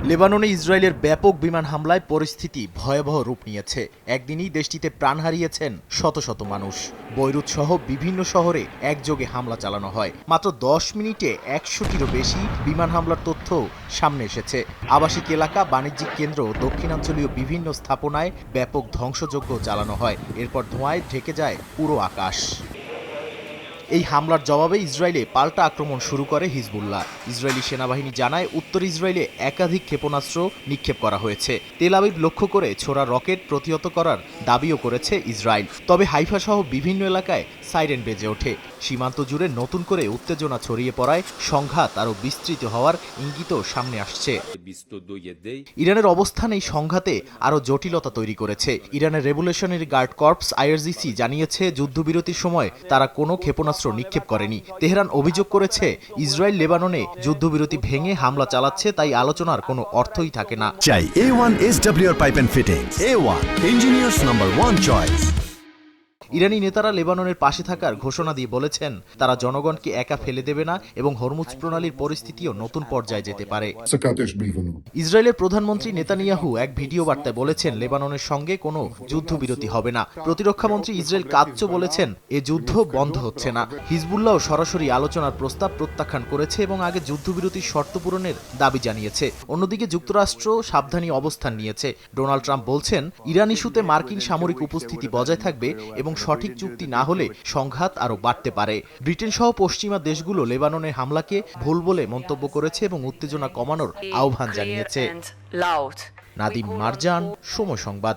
লেবাননে ইসরায়েলের ব্যাপক বিমান হামলায় পরিস্থিতি ভয়াবহ রূপ নিয়েছে। একদিনই দেশটিতে প্রাণ হারিয়েছেন শত শত মানুষ। বৈরুত সহ বিভিন্ন শহরে একযোগে হামলা চালানো হয়। মাত্র 10 মিনিটে 100টিরও বেশি বিমান হামলার তথ্য সামনে এসেছে। আবাসিক এলাকা, বাণিজ্যিক কেন্দ্র, দক্ষিণাঞ্চলীয় বিভিন্ন স্থাপনায় ব্যাপক ধ্বংসযজ্ঞ চালানো হয়। এরপর ধোঁয়ায় ঢেকে যায় পুরো আকাশ। এই হামলার জবাবে ইসরায়েলে পাল্টা আক্রমণ শুরু করে হিজবুল্লাহ। ইসরায়েলি সেনাবাহিনী জানায়, উত্তর ইসরায়েলে একাধিক ক্ষেপণাস্ত্র নিক্ষেপ করা হয়েছে। তেল আবিব লক্ষ্য করে ছোড়া রকেট প্রতিহত করার দাবিও করেছে ইসরায়েল। তবে হাইফা সহ বিভিন্ন এলাকায় সাইরেন বেজে ওঠে। সীমান্ত জুড়ে নতুন করে উত্তেজনা ছড়িয়ে পড়ায় সংঘাত আরও বিস্তৃত হওয়ার ইঙ্গিতও সামনে আসছে। ইরানের অবস্থান এই সংঘাতে আরও জটিলতা তৈরি করেছে। ইরানের রেভলিউশনারি গার্ড কর্পস আইআরজিসি জানিয়েছে, যুদ্ধবিরতির সময় তারা কোনো ক্ষেপণাস্ত্র নিক্ষেপ করেনি। তেহরান অভিযোগ করেছে, ইসরায়েল লেবাননে যুদ্ধবিরতি ভেঙে হামলা চালাচ্ছে, তাই আলোচনার কোনো অর্থই থাকে না। চাই A1 SWR pipe and fittings. A1 engineers number 1 choice. ইরানি নেতারা লেবাননের পাশে থাকার ঘোষণা দিয়ে বলেছেন, তারা জনগণকে একা ফেলে দেবে না এবং হরমুজ প্রণালীর পরিস্থিতিও নতুন পর্যায়ে যেতে পারে। ইসরায়েলের প্রধানমন্ত্রী নেতানিয়াহু এক ভিডিও বার্তায় বলেছেন, লেবাননের সঙ্গে কোনো যুদ্ধবিরতি হবে না। প্রতিরক্ষামন্ত্রী ইসরায়েল কাৎজও বলেছেন, এ যুদ্ধ বন্ধ হচ্ছে না। হিজবুল্লাহ সরাসরি আলোচনার প্রস্তাব প্রত্যাখ্যান করেছে এবং আগে যুদ্ধবিরতির শর্ত পূরণের দাবি জানিয়েছে। অন্যদিকে যুক্তরাষ্ট্র সাবধানী অবস্থান নিয়েছে। ডোনাল্ড ট্রাম্প বলছেন, ইরান ইস্যুতে মার্কিন সামরিক উপস্থিতি বজায় থাকবে এবং সঠিক চুক্তি না হলে সংঘাত আরও বাড়তে পারে। ব্রিটেন সহ পশ্চিমা দেশগুলো লেবাননের হামলাকে ভুল বলে মন্তব্য করেছে এবং উত্তেজনা কমানোর আহ্বান জানিয়েছে। নাদিম মারজান, সময় সংবাদ।